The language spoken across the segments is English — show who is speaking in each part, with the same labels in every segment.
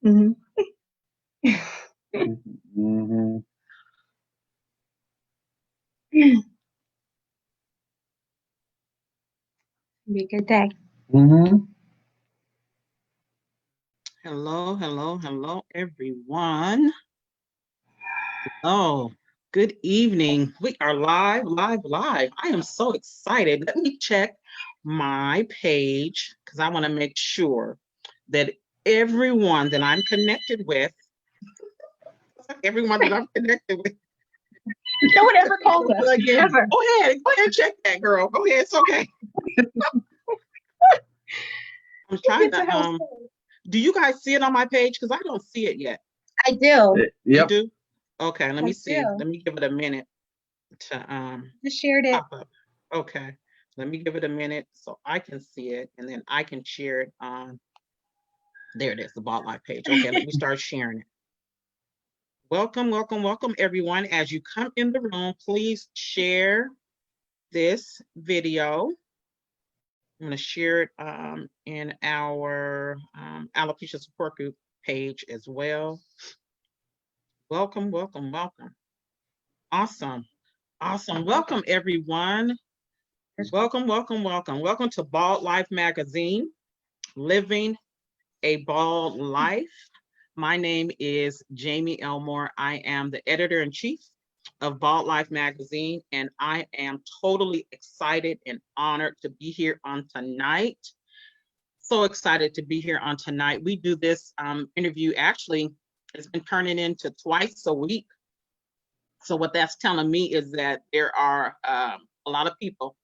Speaker 1: Mhm.
Speaker 2: Mm-hmm.
Speaker 1: Be a good day.
Speaker 2: Mm-hmm.
Speaker 3: Hello, hello, hello, everyone. Oh, good evening. We are live, live, live. I am so excited. Let me check my page because I want to make sure that everyone that I'm connected with, everyone that I'm connected with,
Speaker 1: No one ever called us.
Speaker 3: again,
Speaker 1: Ever.
Speaker 3: go ahead, check that, girl. Go ahead, it's okay. I'm trying
Speaker 1: It's a
Speaker 3: to
Speaker 1: house phone.
Speaker 3: do you guys see it on my page? Because I don't see it yet.
Speaker 1: I do.
Speaker 3: You
Speaker 2: Yep.
Speaker 3: do? Okay, let
Speaker 1: I
Speaker 3: me see.
Speaker 1: do.
Speaker 3: Let me give it a minute to
Speaker 1: Just shared it.
Speaker 3: pop up. Okay, let me give it a minute so I can see it and then I can share it on. There it is, the Bot Life page. Okay, let me start sharing it. Welcome, welcome, welcome, everyone. As you come in the room, please share this video. I'm going to share it in our alopecia support group page as well. Welcome, welcome, welcome. Awesome, awesome. Welcome, everyone. Welcome, welcome, welcome. Welcome to Bald Life Magazine, Living a Bald Life. My name is Jamie Elmore. I am the editor-in-chief of Bald Life Magazine, and I am totally excited and honored to be here on tonight. So excited to be here on tonight. We do this interview, actually, it's been turning into twice a week. So what that's telling me is that there are a lot of people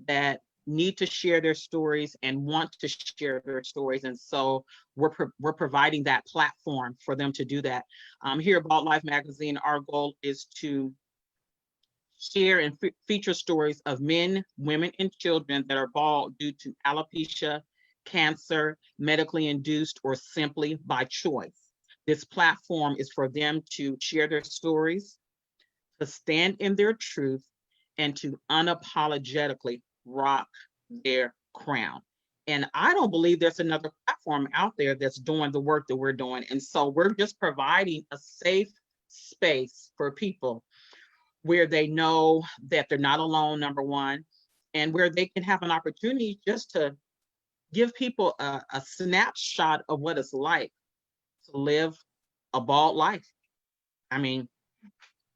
Speaker 3: that need to share their stories and want to share their stories. And so we're providing that platform for them to do that. Here at Bald Life Magazine, our goal is to share and feature stories of men, women, and children that are bald due to alopecia, cancer, medically induced, or simply by choice. This platform is for them to share their stories, to stand in their truth, and to unapologetically rock their crown. And I don't believe there's another platform out there that's doing the work that we're doing. And so we're just providing a safe space for people where they know that they're not alone, number one, and where they can have an opportunity just to give people a snapshot of what it's like to live a bald life. I mean,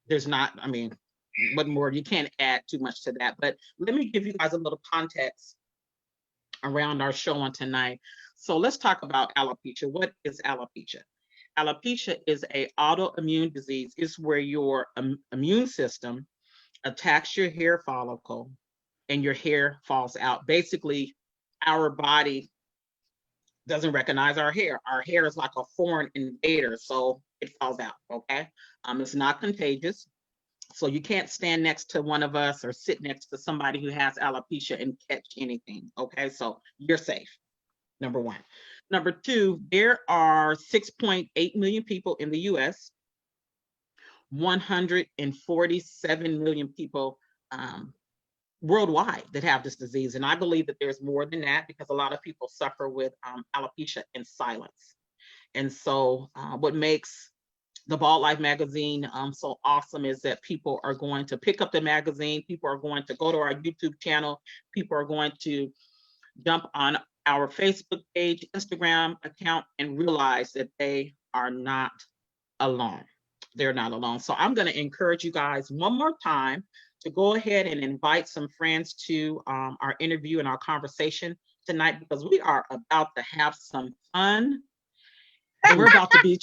Speaker 3: there's not, I mean, what more? You can't add too much to that. But let me give you guys a little context around our show on tonight. So let's talk about alopecia. What is alopecia? Alopecia is a autoimmune disease. It's where your immune system attacks your hair follicle and your hair falls out. Basically, our body doesn't recognize our hair. Our hair is like a foreign invader, so it falls out. Okay, it's not contagious. So you can't stand next to one of us or sit next to somebody who has alopecia and catch anything. Okay, so you're safe. Number one. Number two, there are 6.8 million people in the US, 147 million people worldwide that have this disease. And I believe that there's more than that because a lot of people suffer with alopecia in silence. And so, what makes the Bald Life magazine so awesome is that people are going to pick up the magazine, people are going to go to our YouTube channel, people are going to jump on our Facebook page, Instagram account, and realize that they are not alone. They're not alone. So I'm going to encourage you guys one more time to go ahead and invite some friends to our interview and our conversation tonight because we are about to have some fun and we're about to be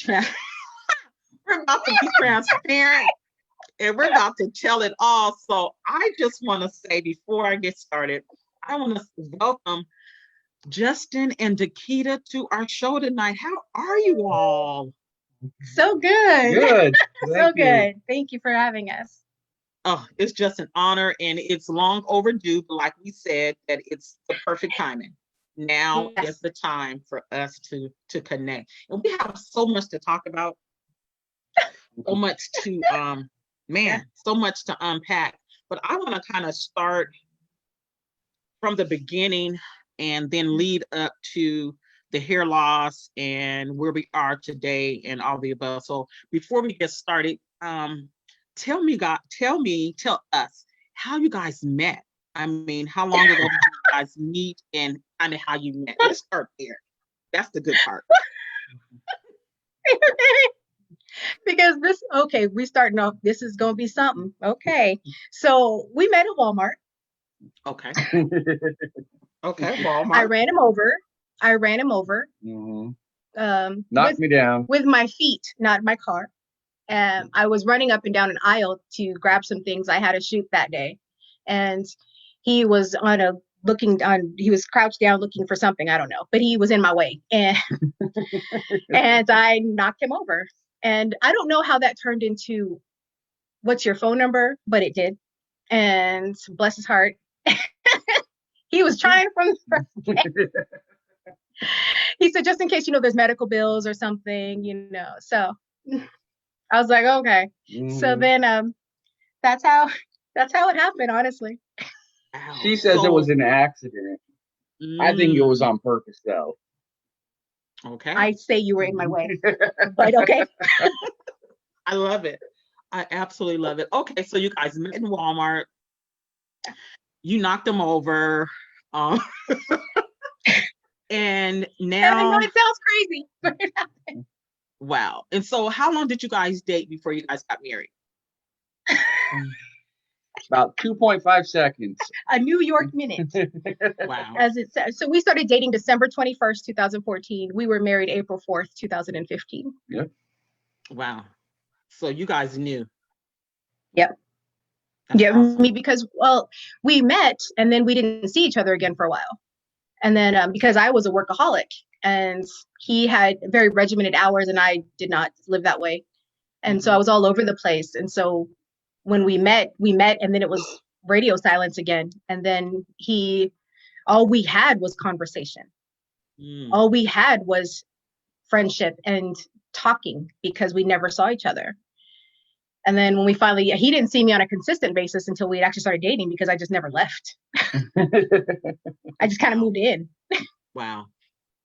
Speaker 3: we're about to be transparent and we're about to tell it all. So I just want to say before I get started, I want to welcome Justin and Dakita to our show tonight. How are you all?
Speaker 1: So good.
Speaker 2: Good.
Speaker 1: So
Speaker 2: Thank you.
Speaker 1: good. Thank you for having us.
Speaker 3: Oh, it's just an honor and it's long overdue, but like we said, that it's the perfect timing. Now
Speaker 1: Yes.
Speaker 3: is the time for us to connect. And we have so much to talk about, so much to
Speaker 1: Yeah.
Speaker 3: so much to unpack. But I want to kind of start from the beginning and then lead up to the hair loss and where we are today and all the above. So before we get started, tell us how you guys met. I mean, how long ago did you guys meet and kind of how you met? Let's start there. That's the good part.
Speaker 1: Because we starting off, this is going to be something. Okay. So we met at Walmart.
Speaker 3: Okay. Okay,
Speaker 1: I
Speaker 3: Walmart.
Speaker 1: ran him over.
Speaker 2: Knocked me down.
Speaker 1: With my feet, not my car. I was running up and down an aisle to grab some things I had to shoot that day. And he was he was crouched down looking for something, I don't know, but he was in my way. And and I knocked him over. And I don't know how that turned into what's your phone number, but it did. And bless his heart, he was trying from the first day. He said, just in case, there's medical bills or something, So I was like, okay. So then that's how it happened, honestly.
Speaker 3: Wow.
Speaker 2: She says it was an accident. I think it was on purpose, though.
Speaker 3: Okay.
Speaker 1: I say you were in my way, but okay.
Speaker 3: I love it. I absolutely love it. Okay, so you guys met in Walmart. You knocked him over. And now
Speaker 1: I know it sounds crazy, but it happened.
Speaker 3: Wow. And so how long did you guys date before you guys got married?
Speaker 2: About 2.5 seconds.
Speaker 1: A New York minute.
Speaker 3: Wow.
Speaker 1: As it says. So we started dating December 21st, 2014. We were married April 4th, 2015.
Speaker 2: Yep.
Speaker 3: Wow. So you guys knew.
Speaker 1: Yep.
Speaker 3: That's awesome.
Speaker 1: Because, we met and then we didn't see each other again for a while. And then because I was a workaholic and he had very regimented hours and I did not live that way. And so I was all over the place. And so when we met and then it was radio silence again. And then all we had was conversation. All we had was friendship and talking because we never saw each other. And then when he didn't see me on a consistent basis until we actually started dating because I just never left. I just kind of moved in.
Speaker 3: Wow.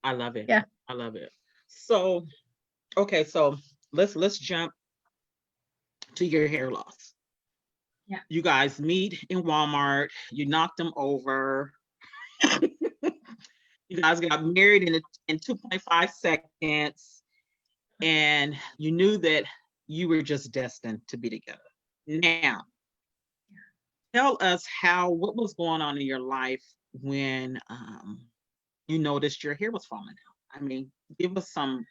Speaker 3: I love it.
Speaker 1: Yeah.
Speaker 3: I love it. So, okay. So let's jump to your hair loss.
Speaker 1: Yeah.
Speaker 3: You guys meet in Walmart. You knocked him over. You guys got married in 2.5 seconds. And you knew that you were just destined to be together. Now, tell us what was going on in your life when you noticed your hair was falling out. I mean, give us some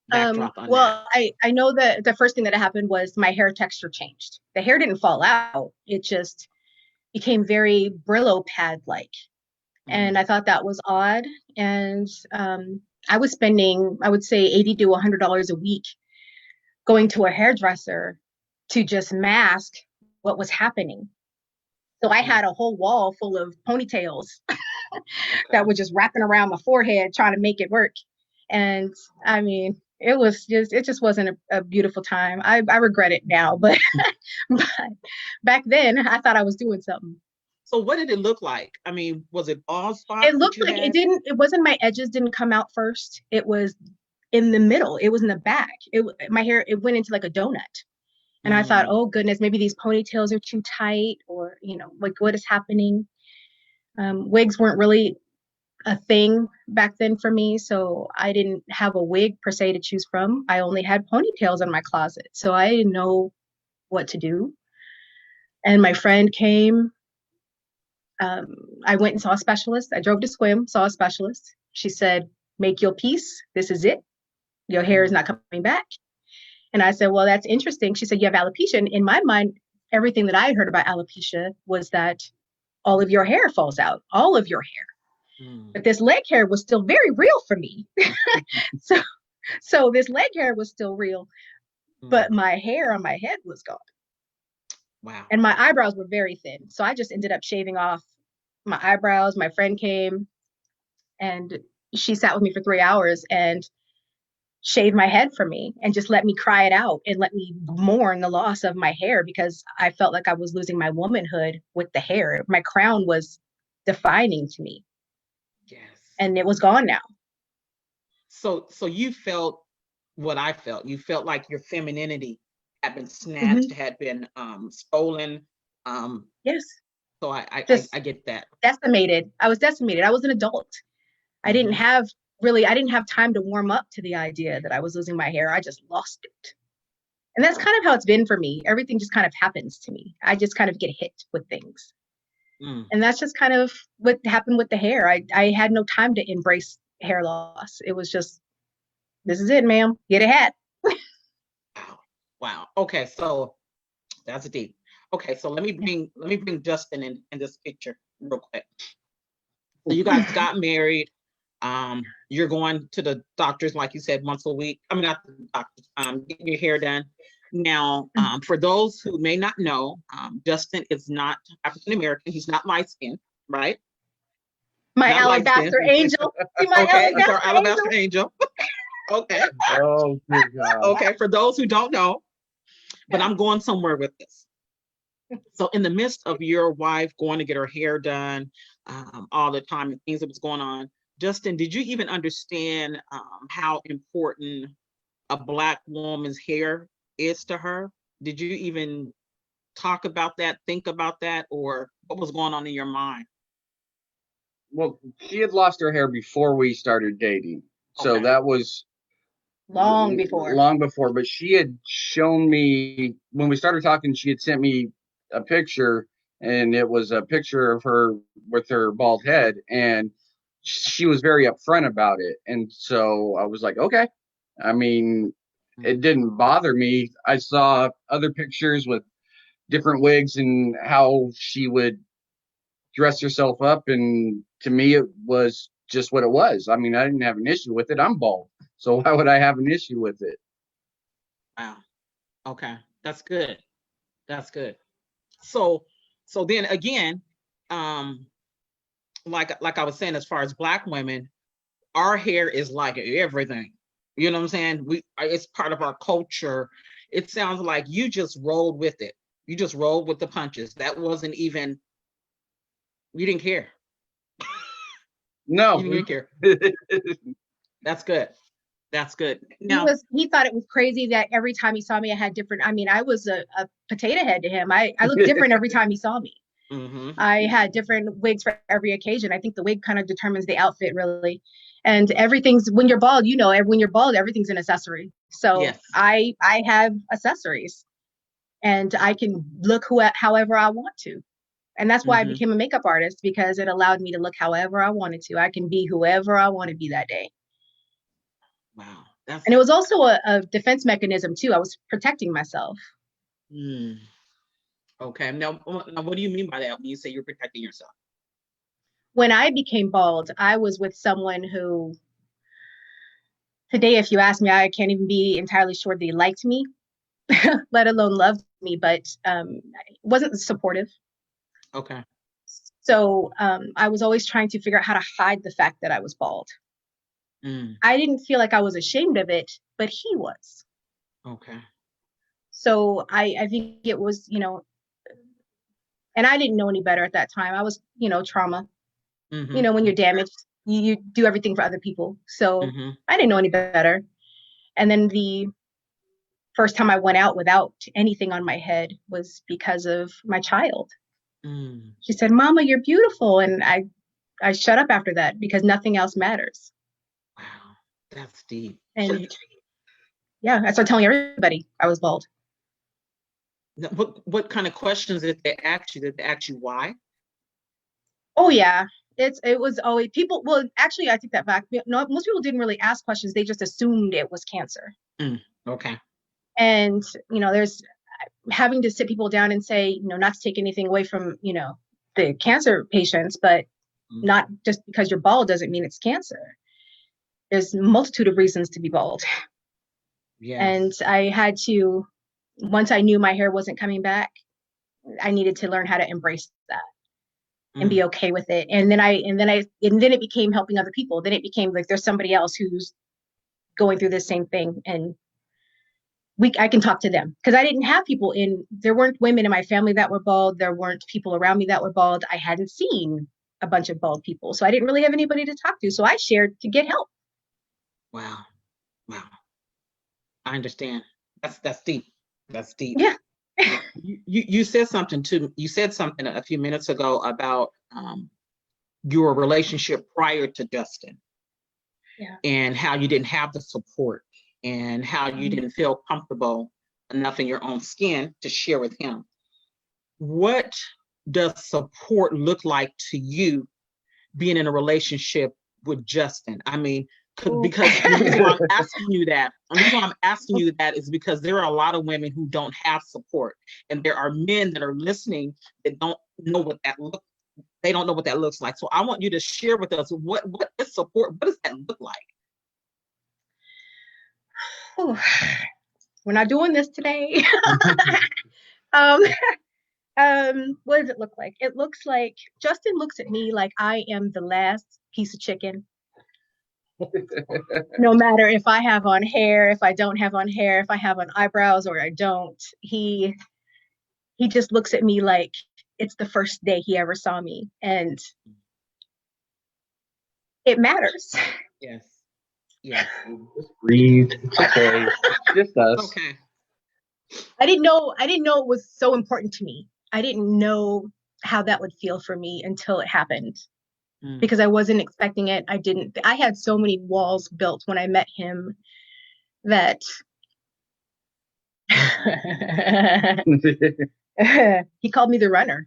Speaker 3: backdrop on that.
Speaker 1: I know that the first thing that happened was my hair texture changed. The hair didn't fall out. It just became very Brillo pad-like. And I thought that was odd. And I was spending, I would say, $80 to $100 a week going to a hairdresser to just mask what was happening. So I had a whole wall full of ponytails that were just wrapping around my forehead trying to make it work. And I mean, it just wasn't a beautiful time. I regret it now, but back then I thought I was doing something.
Speaker 3: So what did it look like? I mean, was it bald spots?
Speaker 1: It looked like it wasn't, my edges didn't come out first. It was in the middle. It was in the back. My hair, it went into like a donut. And I thought, oh goodness, maybe these ponytails are too tight or, like what is happening? Wigs weren't really a thing back then for me. So I didn't have a wig per se to choose from. I only had ponytails in my closet. So I didn't know what to do. And my friend came. I went and saw a specialist. I drove to Swim, saw a specialist. She said, make your peace. This is it. Your hair is not coming back. And I said, well, that's interesting. She said, you have alopecia. And in my mind, everything that I had heard about alopecia was that all of your hair falls out, all of your hair. But this leg hair was still very real for me. So this leg hair was still real, but my hair on my head was gone.
Speaker 3: Wow.
Speaker 1: And my eyebrows were very thin. So I just ended up shaving off my eyebrows. My friend came and she sat with me for 3 hours and shaved my head for me and just let me cry it out and let me mourn the loss of my hair because I felt like I was losing my womanhood with the hair. My crown was defining to me.
Speaker 3: Yes.
Speaker 1: And it was gone now.
Speaker 3: So you felt what I felt. You felt like your femininity had been snatched,
Speaker 1: Hmm.
Speaker 3: had been stolen. Um,
Speaker 1: Yes.
Speaker 3: so I
Speaker 1: Just
Speaker 3: get that.
Speaker 1: decimated. I was decimated. I was an adult. I didn't
Speaker 3: Mhm.
Speaker 1: have I didn't have time to warm up to the idea that I was losing my hair. I just lost it. And that's kind of how it's been for me. Everything just kind of happens to me. I just kind of get hit with things.
Speaker 3: Mm.
Speaker 1: And that's just kind of what happened with the hair. I had no time to embrace hair loss. It was just, this is it, ma'am. Get a hat.
Speaker 3: Wow. Wow. Okay, so that's deep. Okay, so let me bring Justin in this picture real quick. So you guys got married. You're going to the doctors, like you said, once a week. I mean, not the doctors, getting your hair done. Now, for those who may not know, Justin is not African American. He's not light skinned, right?
Speaker 1: My
Speaker 3: Not light skinned.
Speaker 1: alabaster angel. See my
Speaker 3: Okay, he's our
Speaker 1: alabaster
Speaker 3: alabaster
Speaker 1: angel?
Speaker 3: angel. Okay.
Speaker 2: Oh, good God.
Speaker 3: Okay, for those who don't know, but I'm going somewhere with this. So in the midst of your wife going to get her hair done all the time and things that was going on, Justin, did you even understand how important a Black woman's hair is to her? Did you even talk about that, think about that, or what was going on in your mind?
Speaker 2: Well, she had lost her hair before we started dating. So
Speaker 3: Okay.
Speaker 2: that was
Speaker 1: Long before.
Speaker 2: long before, but she had shown me when we started talking, she had sent me a picture, and it was a picture of her with her bald head, and she was very upfront about it. And so I was like, okay. I mean, it didn't bother me. I saw other pictures with different wigs and how she would dress herself up, and to me it was just what it was. I mean, I didn't have an issue with it. I'm bald, so why would I have an issue with it?
Speaker 3: Wow. Okay. That's good. That's good. So so then again, um, like I was saying, as far as Black women, our hair is like everything. You know what I'm saying? It's part of our culture. It sounds like you just rolled with it. You just rolled with the punches. That wasn't even, you didn't care. You
Speaker 2: No.
Speaker 3: didn't even care. That's good. That's good. Now,
Speaker 1: He thought it was crazy that every time he saw me, I had different. I mean, I was a potato head to him. I looked different every time he saw me.
Speaker 3: mhm,
Speaker 1: I had different wigs for every occasion. I think the wig kind of determines the outfit, really. And everything's, when you're bald, when you're bald, everything's an accessory. So
Speaker 3: yes.
Speaker 1: I have accessories, and I can look however I want to. And that's why I
Speaker 3: Mhm.
Speaker 1: became a makeup artist, because it allowed me to look however I wanted to. I can be whoever I want to be that day.
Speaker 3: Wow.
Speaker 1: And it was also a defense mechanism too. I was protecting myself.
Speaker 3: Mm, okay. Now, what do you mean by that when you say you're protecting yourself?
Speaker 1: When I became bald, I was with someone who, today, if you ask me, I can't even be entirely sure they liked me, let alone loved me, but wasn't supportive.
Speaker 3: Okay.
Speaker 1: So I was always trying to figure out how to hide the fact that I was bald.
Speaker 3: Mm,
Speaker 1: I didn't feel like I was ashamed of it, but he was.
Speaker 3: okay.
Speaker 1: So I think it was, and I didn't know any better at that time. I was, trauma.
Speaker 3: Mhm.
Speaker 1: When you're damaged, you do everything for other people. So
Speaker 3: Mhm.
Speaker 1: I didn't know any better. And then the first time I went out without anything on my head was because of my child.
Speaker 3: Mm,
Speaker 1: She said, "Mama, you're beautiful." And I shut up after that because nothing else matters.
Speaker 3: wow. That's deep. So
Speaker 1: And yeah, I started telling everybody I was bald.
Speaker 3: what kind of questions did they ask you? Did they ask you why?
Speaker 1: Oh yeah. It was always people. Well, actually, I take that back. No, most people didn't really ask questions. They just assumed it was cancer.
Speaker 3: Mm, okay.
Speaker 1: And there's having to sit people down and say, not to take anything away from, the cancer patients, but
Speaker 3: Mm,
Speaker 1: not just because you're bald doesn't mean it's cancer. There's a multitude of reasons to be bald. And
Speaker 3: yes.
Speaker 1: I had to, once I knew my hair wasn't coming back, I needed to learn how to embrace that and
Speaker 3: Mm,
Speaker 1: be okay with it. And then it became helping other people. Then it became like there's somebody else who's going through the same thing, and I can talk to them, because I didn't have there weren't women in my family that were bald. There weren't people around me that were bald. I hadn't seen a bunch of bald people. So I didn't really have anybody to talk to. So I shared to get help.
Speaker 3: Wow. Wow. I understand. That's deep. That's deep.
Speaker 1: Yeah.
Speaker 3: You said something too. You said something a few minutes ago about your relationship prior to Justin.
Speaker 1: Yeah.
Speaker 3: And how you didn't have the support and how you didn't feel comfortable enough in your own skin to share with him. What does support look like to you being in a relationship with Justin? I mean, because the reason why I'm asking you that, is because there are a lot of women who don't have support, and there are men that are listening that don't know what that looks. They don't know what that looks like. So I want you to share with us what is support. What does that look like?
Speaker 1: We're not doing this today. What does it look like? It looks like Justin looks at me like I am the last piece of chicken. No matter if I have on hair, if I don't have on hair, if I have on eyebrows or I don't, he just looks at me like it's the first day he ever saw me, and it matters.
Speaker 3: Yes. Yes.
Speaker 2: Just breathe. It's okay. Just us.
Speaker 3: Okay.
Speaker 1: I didn't know it was so important to me. I didn't know how that would feel for me until it happened. Because I wasn't expecting it. I had so many walls built when I met him that he called me the runner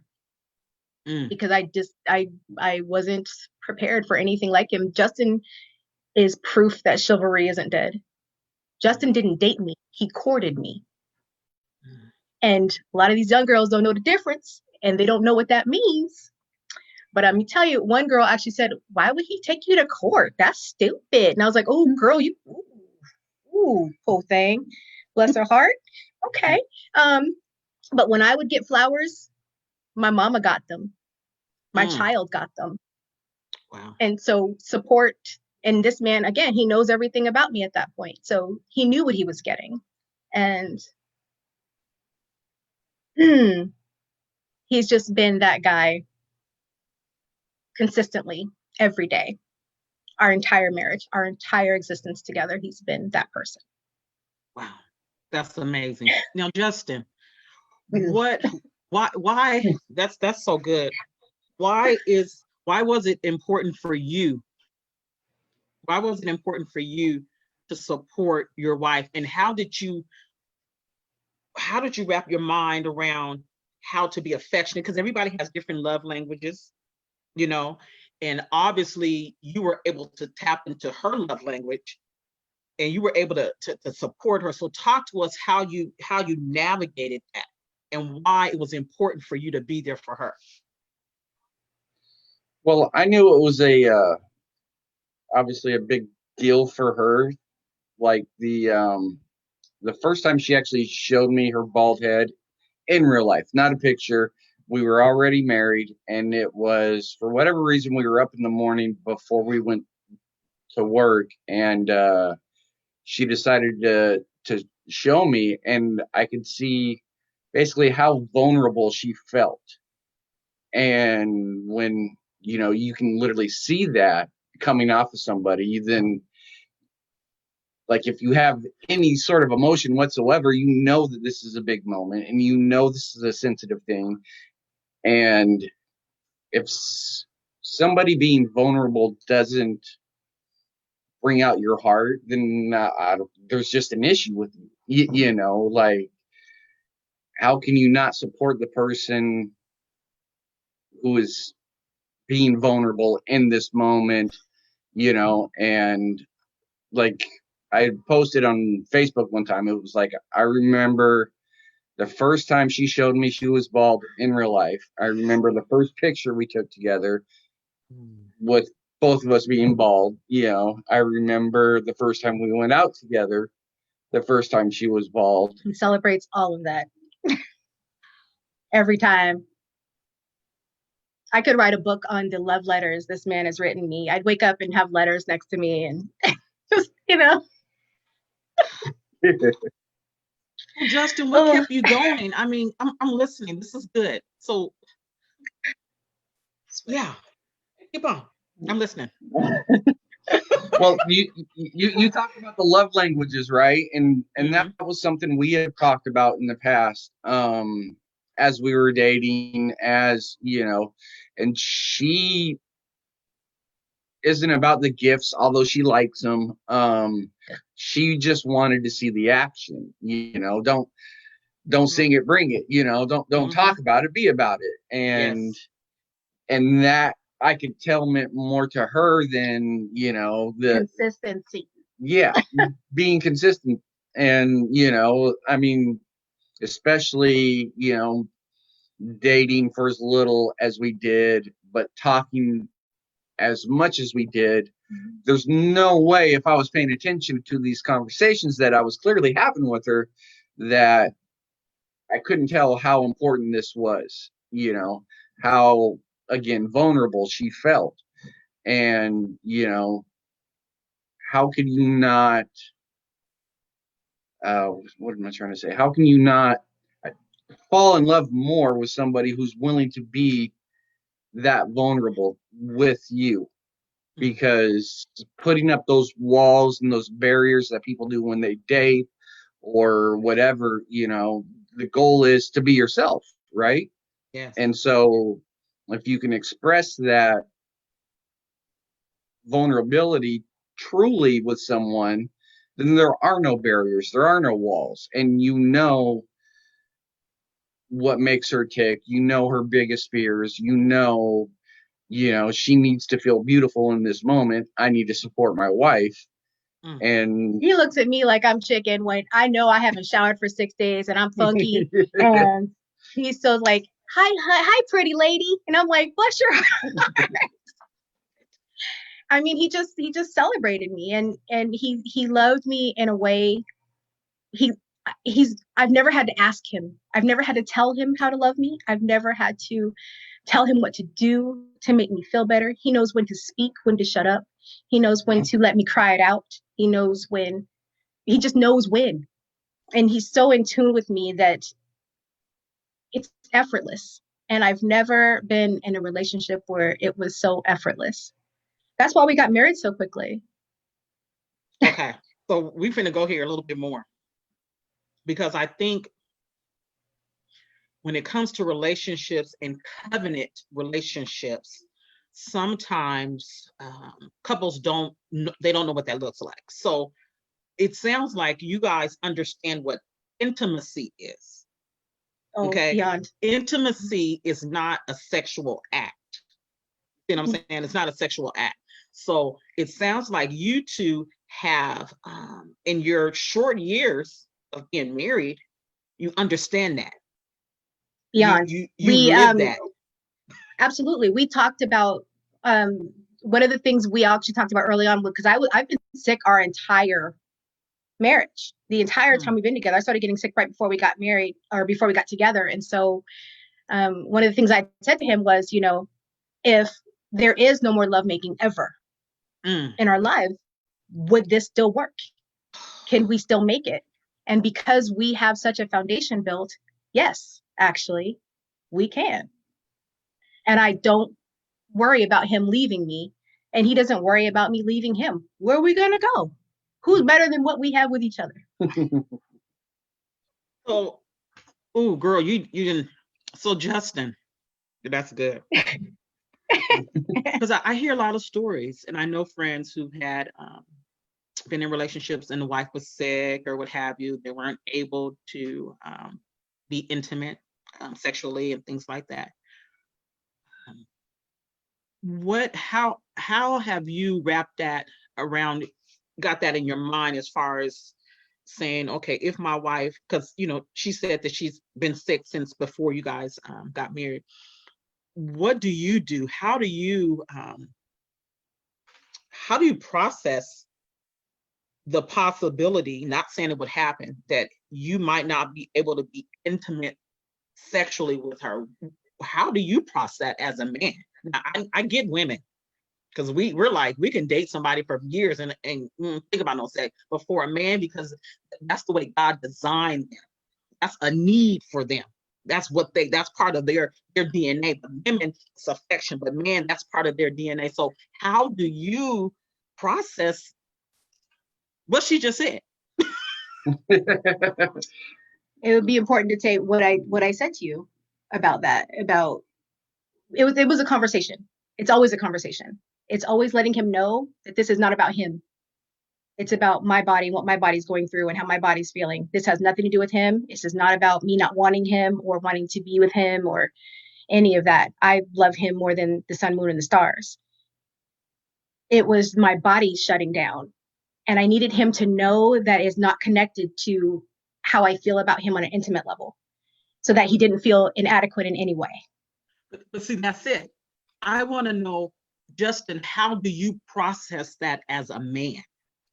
Speaker 1: because I wasn't prepared for anything like him. Justin is proof that chivalry isn't dead. Justin didn't date me. He courted me. And a lot of these young girls don't know the difference, and they don't know what that means. But let me tell you, one girl actually said, "Why would he take you to court? That's stupid." And I was like, "Oh, girl, you, ooh, poor thing, bless her heart." Okay. But when I would get flowers, my mama got them. My child got them.
Speaker 3: Wow.
Speaker 1: And so support. And this man, again, he knows everything about me at that point. So he knew what he was getting. And he's just been that guy consistently every day. Our entire marriage, our entire existence together, he's been that person.
Speaker 3: Wow. That's amazing. Now, Justin, why that's so good. Why was it important for you? Why was it important for you to support your wife? And how did you wrap your mind around how to be affectionate? Because everybody has different love languages, you know, and obviously you were able to tap into her love language and you were able to support her. So talk to us how you navigated that and why it was important for you to be there for her.
Speaker 2: Well, I knew it was obviously a big deal for her. Like the first time she actually showed me her bald head in real life, not a picture. We were already married, and it was, for whatever reason, we were up in the morning before we went to work, and she decided to show me, and I could see basically how vulnerable she felt. And when you can literally see that coming off of somebody, you then, like, if you have any sort of emotion whatsoever, you know that this is a big moment and you know this is a sensitive thing. And if somebody being vulnerable doesn't bring out your heart, then there's just an issue with you. Like, how can you not support the person who is being vulnerable in this moment? And like, I posted on Facebook one time, it was like, I remember the first time she showed me she was bald in real life. I remember the first picture we took together with both of us being bald. I remember the first time we went out together, the first time she was bald.
Speaker 1: He celebrates all of that. Every time. I could write a book on the love letters this man has written me. I'd wake up and have letters next to me and just,
Speaker 3: Justin, what kept you going? I mean, I'm listening. This is good. So, yeah, keep on. I'm listening.
Speaker 2: Well, you talked about the love languages, right? And that
Speaker 3: Mhm.
Speaker 2: was something we had talked about in the past, as we were dating, as you know, and she isn't about the gifts, although she likes them. She just wanted to see the action. Don't sing it, bring it. Don't
Speaker 3: Mhm.
Speaker 2: talk about it, be about it. And
Speaker 3: Yes.
Speaker 2: and that I could tell meant more to her than the
Speaker 1: Consistency.
Speaker 2: yeah, being consistent. And I mean, especially dating for as little as we did, but talking as much as we did. There's no way, if I was paying attention to these conversations that I was clearly having with her, that I couldn't tell how important this was, how, again, vulnerable she felt. And how can you not, what am I trying to say? How can you not fall in love more with somebody who's willing to be that vulnerable with you?
Speaker 3: Mm.
Speaker 2: Because putting up those walls and those barriers that people do when they date or whatever, the goal is to be yourself, right?
Speaker 3: Yes.
Speaker 2: And so if you can express that vulnerability truly with someone, then there are no barriers, there are no walls, and what makes her tick, her biggest fears, she needs to feel beautiful in this moment. I need to support my wife.
Speaker 3: Mm.
Speaker 2: And
Speaker 1: He looks at me like I'm chicken when I know I haven't showered for 6 days and I'm funky. And he's still like, hi, pretty lady. And I'm like, bless your heart. I mean, he just celebrated me, and he loved me in a way. He I've never had to ask him. I've never had to tell him how to love me. I've never had to tell him what to do to make me feel better. He knows when to speak, when to shut up. He knows when to let me cry it out. He just knows when. And he's so in tune with me that it's effortless. And I've never been in a relationship where it was so effortless. That's why we got married so quickly.
Speaker 3: Okay. So we're going to go here a little bit more because I think when it comes to relationships and covenant relationships, sometimes couples they don't know what that looks like. So it sounds like you guys understand what intimacy is.
Speaker 1: Oh,
Speaker 3: Okay.
Speaker 1: beyond.
Speaker 3: Intimacy is not a sexual act. You know what I'm saying? It's not a sexual act. So it sounds like you two have, in your short years of being married, you understand that. You
Speaker 1: Beyond.
Speaker 3: you you
Speaker 1: We
Speaker 3: live that.
Speaker 1: absolutely. We talked about one of the things we actually talked about early on because I've been sick our entire marriage. The entire time
Speaker 3: Mm.
Speaker 1: we've been together. I started getting sick right before we got married or before we got together. And so one of the things I said to him was, if there is no more lovemaking ever
Speaker 3: Mm.
Speaker 1: in our lives, would this still work? Can we still make it? And because we have such a foundation built, yes, actually, we can. And I don't worry about him leaving me, and he doesn't worry about me leaving him. Where are we going to go? Who's better than what we have with each other?
Speaker 3: So, oh, girl, you didn't. So, Justin, that's good because I hear a lot of stories, and I know friends who've had been in relationships, and the wife was sick or what have you. They weren't able to be intimate sexually and things like that. How have you wrapped that around, got that in your mind as far as saying, okay, if my wife, because she said that she's been sick since before you guys got married. What do you do? How do you process the possibility, not saying it would happen, that you might not be able to be intimate sexually with her? How do you process that as a man? Now, I get women, because we're like, we can date somebody for years and think about no sex, but for a man, because that's the way God designed them, that's a need for them. That's part of their DNA. But women, it's affection, but man, that's part of their DNA. So how do you process what she just said.
Speaker 1: It would be important to take what I said to you about that. About it was a conversation. It's always a conversation. It's always letting him know that this is not about him. It's about my body, what my body's going through, and how my body's feeling. This has nothing to do with him. This is not about me not wanting him or wanting to be with him or any of that. I love him more than the sun, moon, and the stars. It was my body shutting down. And I needed him to know that it's not connected to how I feel about him on an intimate level, so that he didn't feel inadequate in any way.
Speaker 3: But see, that's it. I want to know, Justin, how do you process that as a man?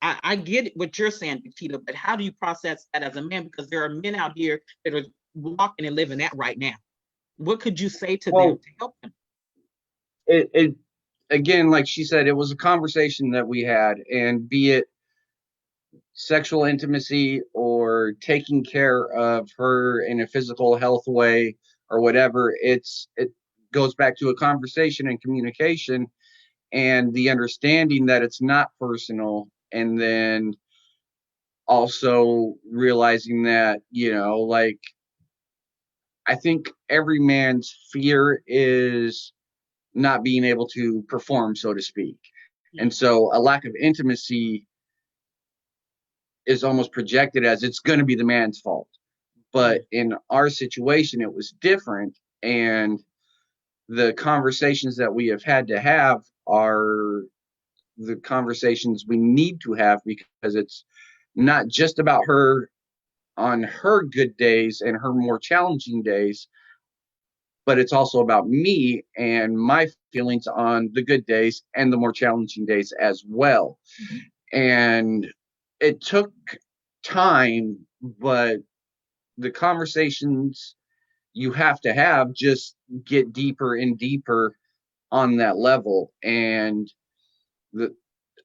Speaker 3: I get what you're saying, Tita, but how do you process that as a man? Because there are men out here that are walking and living that right now. What could you say to them to help them?
Speaker 2: It again, like she said, it was a conversation that we had, and be it sexual intimacy or taking care of her in a physical health way or whatever, it goes back to a conversation and communication and the understanding that it's not personal, and then also realizing that, like, I think every man's fear is not being able to perform, so to speak. And so a lack of intimacy is almost projected as it's going to be the man's fault. But in our situation, it was different. And the conversations that we have had to have are the conversations we need to have, because it's not just about her on her good days and her more challenging days, but it's also about me and my feelings on the good days and the more challenging days as well. And it took time, but the conversations you have to have just get deeper and deeper on that level. And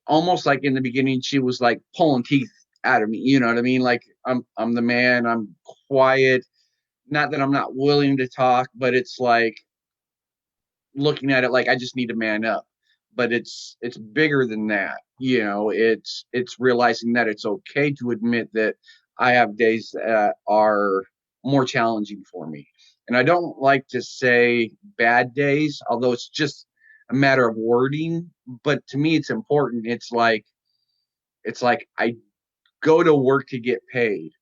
Speaker 2: almost like in the beginning, she was like pulling teeth out of me. You know what I mean? Like, I'm the man, I'm quiet. Not that I'm not willing to talk, but it's like looking at it like I just need to man up. But it's bigger than that. It's realizing that it's okay to admit that I have days that are more challenging for me. And I don't like to say bad days, although it's just a matter of wording. But to me, it's important. It's like I go to work to get paid.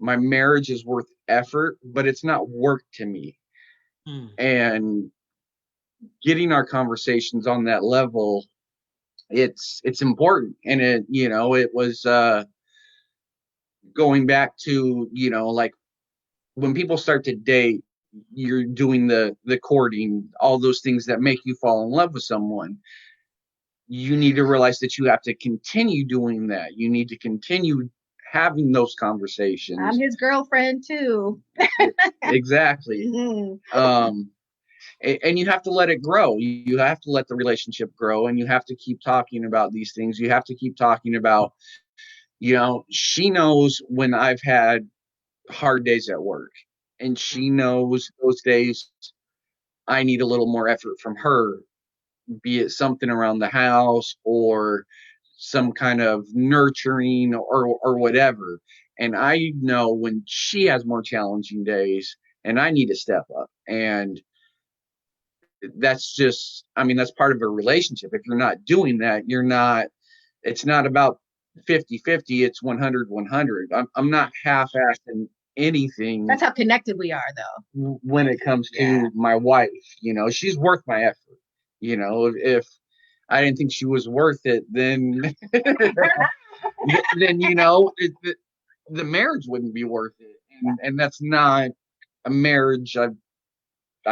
Speaker 2: My marriage is worth effort, but it's not work to me. And getting our conversations on that level, it's important. And it was going back to, like, when people start to date, you're doing the courting, all those things that make you fall in love with someone. You need to realize that you have to continue doing that. You need to continue having those conversations.
Speaker 1: I'm his girlfriend too.
Speaker 2: Exactly. And you have to let it grow. You have to let the relationship grow, and you have to keep talking about these things. You have to keep talking about, she knows when I've had hard days at work, and she knows those days I need a little more effort from her, be it something around the house or some kind of nurturing or whatever. And I know when she has more challenging days and I need to step up. And that's just, that's part of a relationship. If you're not doing that, it's not about 50-50, it's 100-100. I'm not half-assing anything.
Speaker 1: That's how connected we are, though.
Speaker 2: When it comes to my wife, she's worth my effort. If I didn't think she was worth it, then the marriage wouldn't be worth it. And that's not a marriage I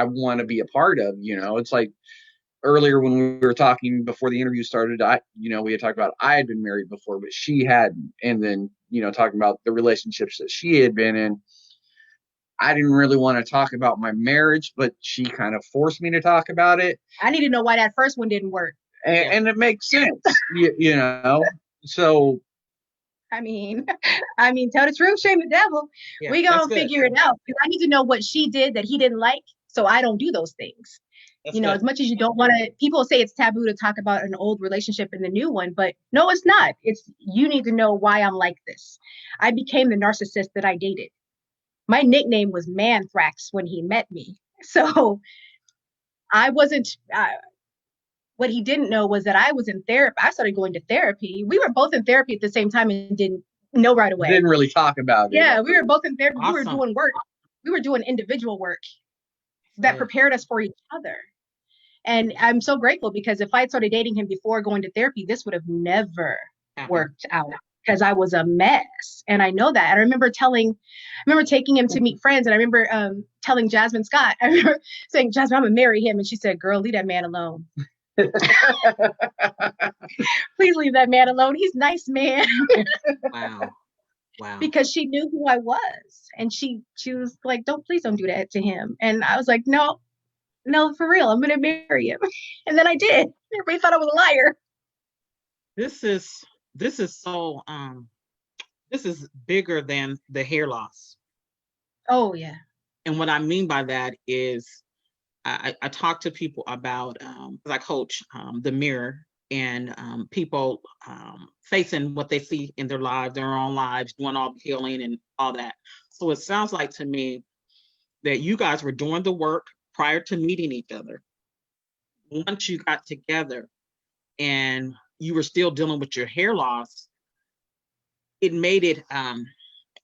Speaker 2: want to be a part of. It's like earlier when we were talking before the interview started, we had talked about I had been married before, but she hadn't. And then, talking about the relationships that she had been in. I didn't really want to talk about my marriage, but she kind of forced me to talk about it.
Speaker 1: I need to know why that first one didn't work.
Speaker 2: And it makes sense, So,
Speaker 1: tell the truth, shame the devil. We gonna figure it out. Because I need to know what she did that he didn't like, so I don't do those things.
Speaker 3: That's
Speaker 1: You know, as
Speaker 3: good.
Speaker 1: much as you don't want to, people say it's taboo to talk about an old relationship and the new one, but no, it's not. It's, you need to know why I'm like this. I became the narcissist that I dated. My nickname was Manthrax when he met me. So I wasn't, what he didn't know was that I was in therapy. I started going to therapy. We were both in therapy at the same time and didn't know right away.
Speaker 2: Didn't really talk about it.
Speaker 1: Yeah, we were both in therapy. We were
Speaker 3: Awesome.
Speaker 1: doing work. We were doing individual work that prepared us for each other. And I'm so grateful, because if I had started dating him before going to therapy, this would have never worked out, because I was a mess. And I know that. And I remember taking him to meet friends. And I remember telling Jasmine Scott, I remember saying, Jasmine, I'm going to marry him. And she said, girl, leave that man alone. Please leave that man alone. He's a nice man.
Speaker 3: Wow. Wow.
Speaker 1: Because she knew who I was. And she was like, please don't do that to him. And I was like, no, for real, I'm going to marry him. And then I did. Everybody thought I was a liar.
Speaker 3: This is so, this is bigger than the hair loss.
Speaker 1: Oh, yeah.
Speaker 3: And what I mean by that is I talk to people about, I coach the mirror, and people facing what they see in their lives, their own lives, doing all the healing and all that. So it sounds like to me that you guys were doing the work prior to meeting each other. Once you got together and you were still dealing with your hair loss, it made it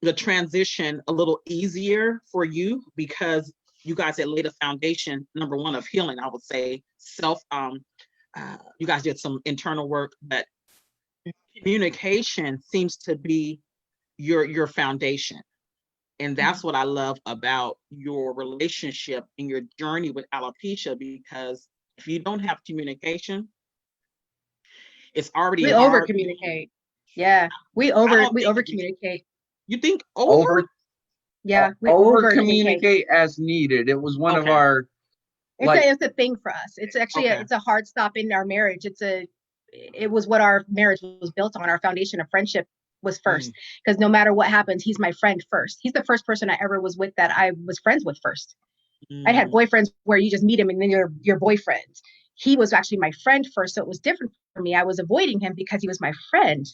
Speaker 3: the transition a little easier for you, because you guys had laid a foundation, number one, of healing. I would say you guys did some internal work, but communication seems to be your foundation. And that's what I love about your relationship and your journey with alopecia, because if you don't have communication, it's already
Speaker 1: we
Speaker 3: hard.
Speaker 1: over communicate. Yeah, we over communicate.
Speaker 3: You think over?
Speaker 1: Yeah, we
Speaker 2: over communicate as needed. It was one of our.
Speaker 1: It's a thing for us. It's actually it's a hard stop in our marriage. It was what our marriage was built on. Our foundation of friendship was first, because no matter what happens, he's my friend first. He's the first person I ever was with that I was friends with first. I had boyfriends where you just meet him and then you're your boyfriend. He was actually my friend first, so it was different for me. I was avoiding him because he was my friend.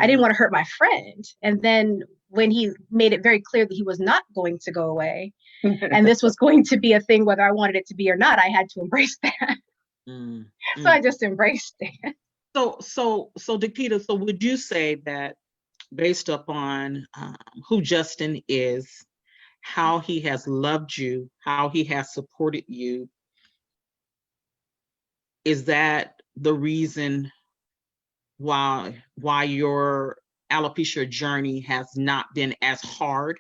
Speaker 1: I didn't want to hurt my friend. And then when he made it very clear that he was not going to go away, and this was going to be a thing, whether I wanted it to be or not, I had to embrace that. So I just embraced it.
Speaker 3: So Dakita, so would you say that based upon who Justin is, how he has loved you, how he has supported you, is that the reason why your alopecia journey has not been as hard,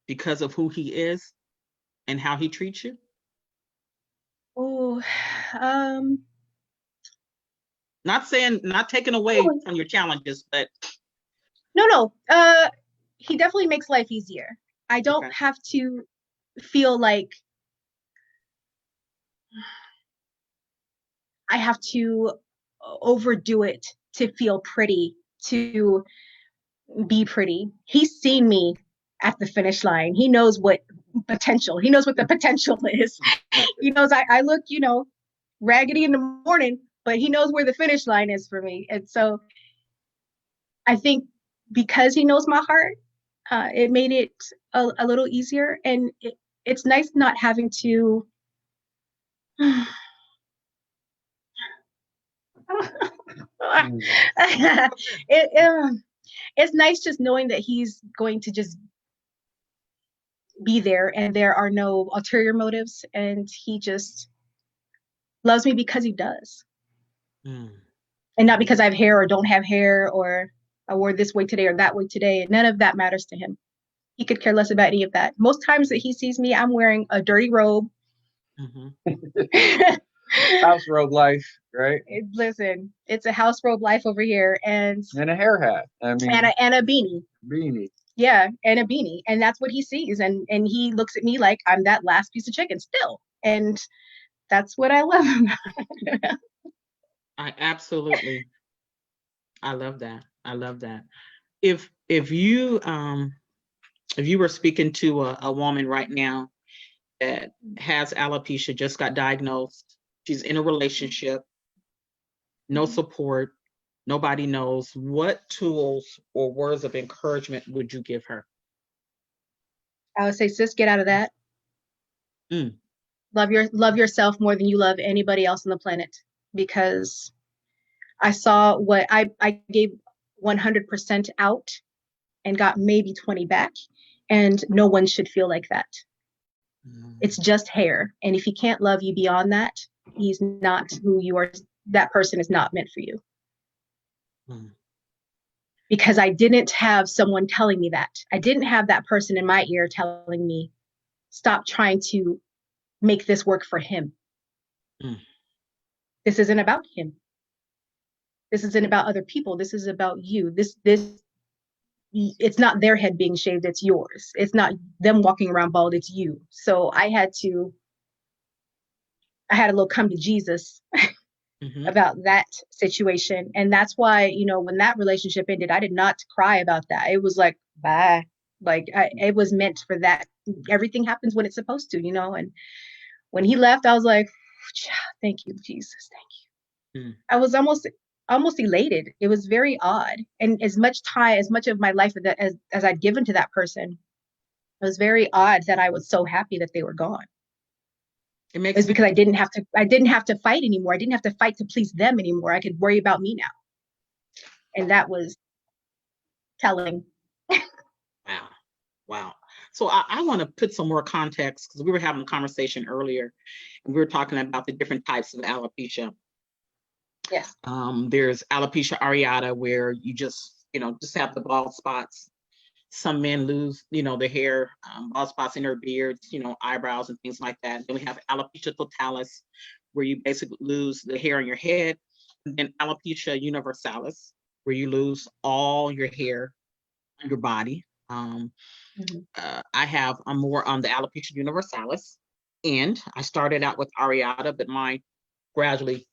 Speaker 3: because of who he is and how he treats you?
Speaker 1: Oh,
Speaker 3: not taking away from your challenges, but
Speaker 1: no. He definitely makes life easier. I don't have to feel like I have to overdo it to feel pretty, to be pretty. He's seen me at the finish line. He knows what potential. He knows what the potential is. He knows I look, raggedy in the morning, but he knows where the finish line is for me. And so I think because he knows my heart, it made it a little easier. And it's nice not having to it's nice just knowing that he's going to just be there and there are no ulterior motives, and he just loves me because he does. And not because I have hair or don't have hair, or I wore this way today or that way today. None of that matters to him. He could care less about any of that. Most times that he sees me, I'm wearing a dirty robe.
Speaker 2: House robe life, right?
Speaker 1: Listen, it's a house robe life over here, and
Speaker 2: a hair hat. I mean,
Speaker 1: and a beanie. Yeah, and a beanie, and that's what he sees, and he looks at me like I'm that last piece of chicken still, and that's what I love about.
Speaker 3: I absolutely, I love that. I love that. If you were speaking to a woman right now that has alopecia, just got diagnosed. She's in a relationship, no support, nobody knows. What tools or words of encouragement would you give her?
Speaker 1: I would say, sis, get out of that.
Speaker 3: Mm.
Speaker 1: Love yourself more than you love anybody else on the planet, because I saw what I gave 100% out and got maybe 20 back, and no one should feel like that. It's just hair, and if he can't love you beyond that, he's not who you are. That person is not meant for you. Because I didn't have someone telling me that. I didn't have that person in my ear telling me, stop trying to make this work for him. This isn't about him. This isn't about other people. This is about you. It's not their head being shaved, it's yours. It's not them walking around bald, it's you. So I had a little come to Jesus about that situation. And that's why, when that relationship ended, I did not cry about that. It was like, bye. Like, it was meant for that. Everything happens when it's supposed to, and when he left, I was like, thank you, Jesus. Thank you. I was almost elated. It was very odd. And as much of my life as I'd given to that person, it was very odd that I was so happy that they were gone. It was because I didn't have to fight anymore. I didn't have to fight to please them anymore. I could worry about me now. And that was telling.
Speaker 3: Wow. So I want to put some more context, because we were having a conversation earlier and we were talking about the different types of alopecia.
Speaker 1: Yes.
Speaker 3: There's alopecia areata, where you just have the bald spots. Some men lose, their hair, bald spots in their beards, eyebrows and things like that. Then we have alopecia totalis, where you basically lose the hair on your head. And then alopecia universalis, where you lose all your hair on your body. I'm more on the alopecia universalis, and I started out with areata, but mine gradually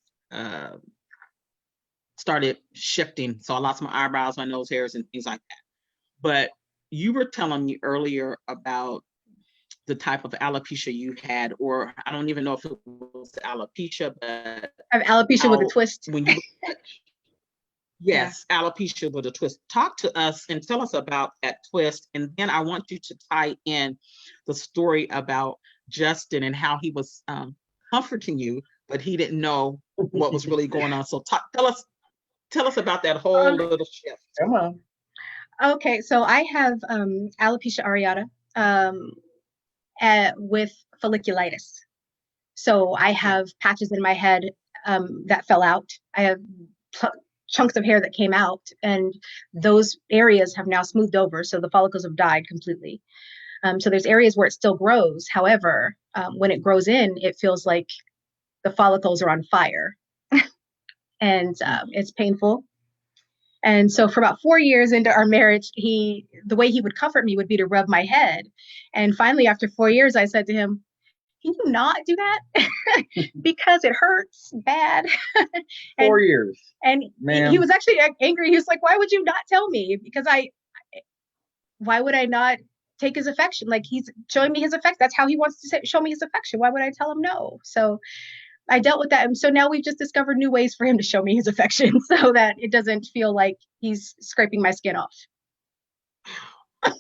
Speaker 3: started shifting. So I lost my eyebrows, my nose hairs, and things like that. But you were telling me earlier about the type of alopecia you had, or I don't even know if it was alopecia, but
Speaker 1: I have alopecia with a twist.
Speaker 3: When you Yes, alopecia with a twist. Talk to us and tell us about that twist. And then I want you to tie in the story about Justin and how he was comforting you, but he didn't know what was really going on. So tell us about that whole little shift.
Speaker 2: Come on.
Speaker 1: Okay, so I have alopecia areata with folliculitis. So I have patches in my head that fell out. I have chunks of hair that came out, and those areas have now smoothed over. So the follicles have died completely. So there's areas where it still grows. However, when it grows in, it feels like the follicles are on fire and it's painful. And so for about 4 years into our marriage, the way he would comfort me would be to rub my head. And finally, after 4 years, I said to him, can you not do that? Because it hurts bad.
Speaker 2: 4 years.
Speaker 1: And he was actually angry. He was like, why would you not tell me? Because why would I not take his affection? Like, he's showing me his affection. That's how he wants to show me his affection. Why would I tell him no? So I dealt with that. And so now we've just discovered new ways for him to show me his affection so that it doesn't feel like he's scraping my skin off.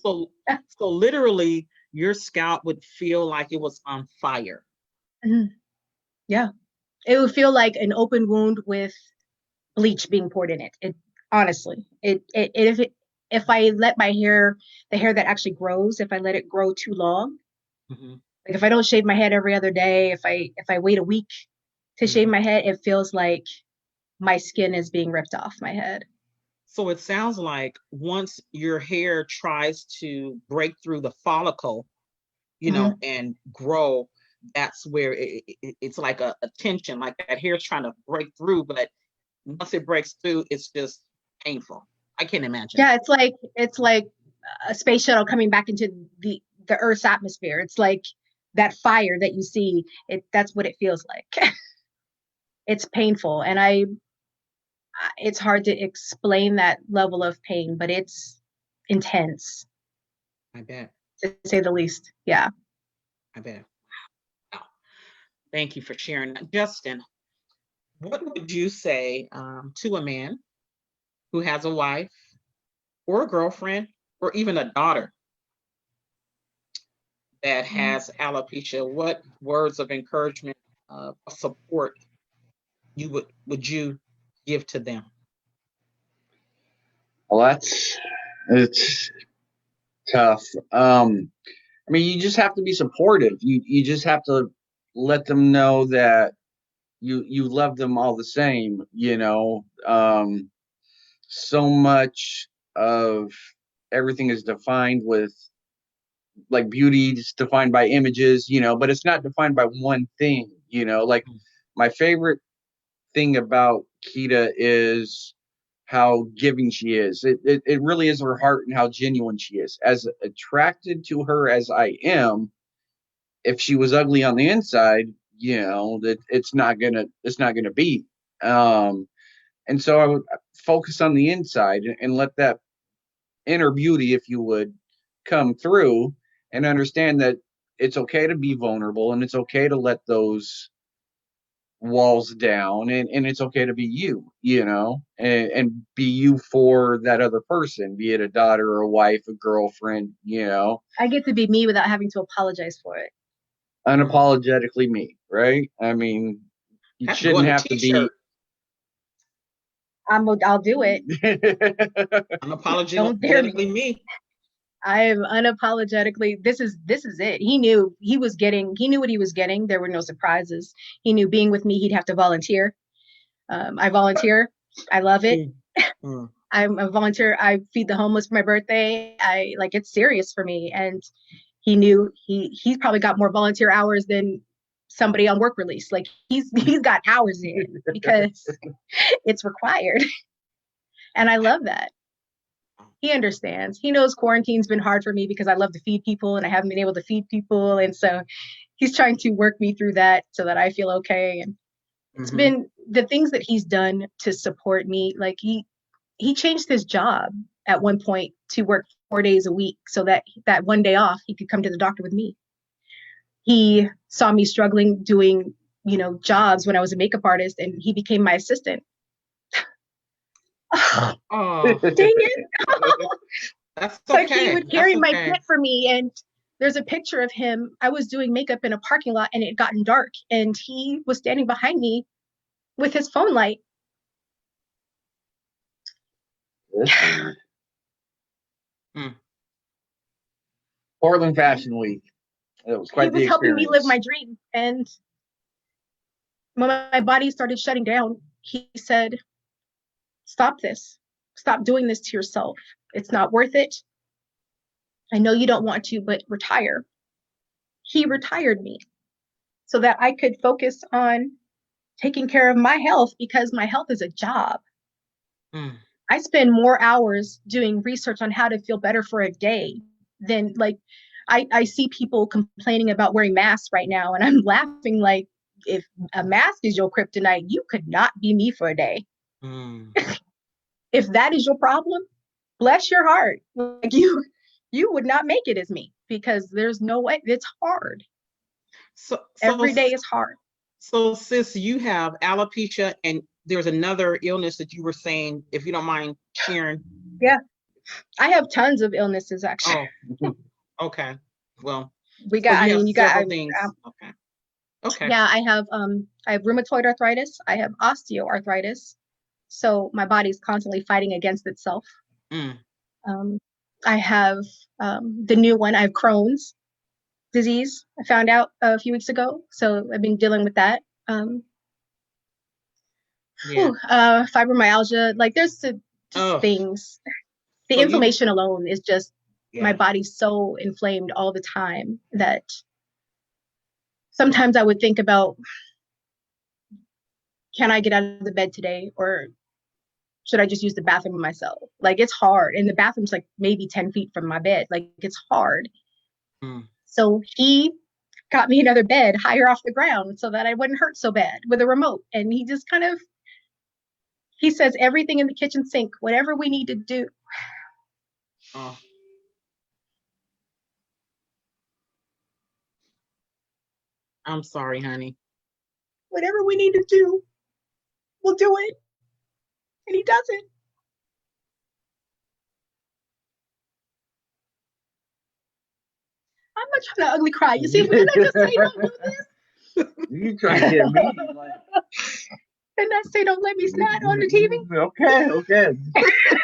Speaker 3: So literally your scalp would feel like it was on fire.
Speaker 1: Mm-hmm. Yeah. It would feel like an open wound with bleach being poured in it. Honestly, if I let my hair, the hair that actually grows, if I let it grow too long, like if I don't shave my head every other day, if I wait a week to shave my head, it feels like my skin is being ripped off my head.
Speaker 3: So it sounds like once your hair tries to break through the follicle, and grow, that's where it's like a tension, like that hair is trying to break through, but once it breaks through, it's just painful. I can't imagine.
Speaker 1: Yeah, it's like a space shuttle coming back into the Earth's atmosphere. It's like that fire that you see. That's what it feels like. It's painful, and it's hard to explain that level of pain, but it's intense.
Speaker 3: I bet.
Speaker 1: To say the least. Yeah.
Speaker 3: I bet. Thank you for sharing that. Justin, what would you say to a man who has a wife or a girlfriend or even a daughter that has alopecia? What words of encouragement, support would you give to them?
Speaker 2: Well, it's tough. I mean, you just have to be supportive. You just have to let them know that you love them all the same. So much of everything is defined with, like, beauty is defined by images, but it's not defined by one thing. Like, my favorite thing about Kita is how giving she is. It really is her heart and how genuine she is. As attracted to her as I am, if she was ugly on the inside, that it's not gonna be. And so I would focus on the inside and let that inner beauty, if you would, come through, and understand that it's okay to be vulnerable, and it's okay to let those walls down, and it's okay to be and be you for that other person, be it a daughter or a wife, a girlfriend.
Speaker 1: I get to be me without having to apologize for it.
Speaker 2: Unapologetically me, right? I mean, you
Speaker 3: Have to go
Speaker 2: shouldn't
Speaker 3: on a
Speaker 2: have to be.
Speaker 3: t-shirt.
Speaker 1: I'll do it. Don't dare me.
Speaker 3: Unapologetically me.
Speaker 1: I am unapologetically. This is it. He knew what he was getting. There were no surprises. He knew being with me, he'd have to volunteer. I volunteer. I love it.
Speaker 3: Mm.
Speaker 1: I'm a volunteer. I feed the homeless for my birthday. It's serious for me. And he knew he's probably got more volunteer hours than somebody on work release. Like he's got hours in because it's required. And I love that. He understands. He knows quarantine's been hard for me because I love to feed people and I haven't been able to feed people. And so he's trying to work me through that so that I feel okay. And it's been the things that he's done to support me. Like he changed his job at one point to work 4 days a week so that one day off he could come to the doctor with me. He saw me struggling doing, jobs when I was a makeup artist, and he became my assistant.
Speaker 3: Oh,
Speaker 1: dang it.
Speaker 3: That's
Speaker 1: Like
Speaker 3: okay.
Speaker 1: he would carry my kit for me, and there's a picture of him. I was doing makeup in a parking lot and it had gotten dark, and he was standing behind me with his phone light.
Speaker 2: Portland Fashion Week. It was quite the experience.
Speaker 1: He was helping me live my dream. And when my body started shutting down, he said, stop this. Stop doing this to yourself. It's not worth it. I know you don't want to, but retire. He retired me so that I could focus on taking care of my health, because my health is a job. I spend more hours doing research on how to feel better for a day than I see people complaining about wearing masks right now, and I'm laughing like, if a mask is your kryptonite, you could not be me for a day. If that is your problem, bless your heart. Like you would not make it as me, because there's no way. It's hard. So every day is hard.
Speaker 3: So sis, you have alopecia, and there's another illness that you were saying, if you don't mind sharing.
Speaker 1: Yeah, I have tons of illnesses, actually.
Speaker 3: Oh, okay. Well,
Speaker 1: you got
Speaker 3: things. Okay.
Speaker 1: Yeah, I have rheumatoid arthritis. I have osteoarthritis. So my body's constantly fighting against itself. I have the new one. I have Crohn's disease. I found out a few weeks ago. So I've been dealing with that. Fibromyalgia. Like there's just things. The inflammation alone is just, my body's so inflamed all the time that sometimes I would think about, can I get out of the bed today, or should I just use the bathroom myself? Like it's hard, and the bathroom's like maybe 10 feet from my bed. Like it's hard. So he got me another bed higher off the ground so that I wouldn't hurt so bad, with a remote. And he just he says, everything in the kitchen sink, whatever we need to do.
Speaker 3: I'm sorry, honey.
Speaker 1: whatever we need to do, we'll do it. And he does it. I'm not trying to ugly cry. You see, when I just say don't do this?
Speaker 2: You trying to get me? Like,
Speaker 1: And I say don't let me snot on the TV?
Speaker 2: Okay.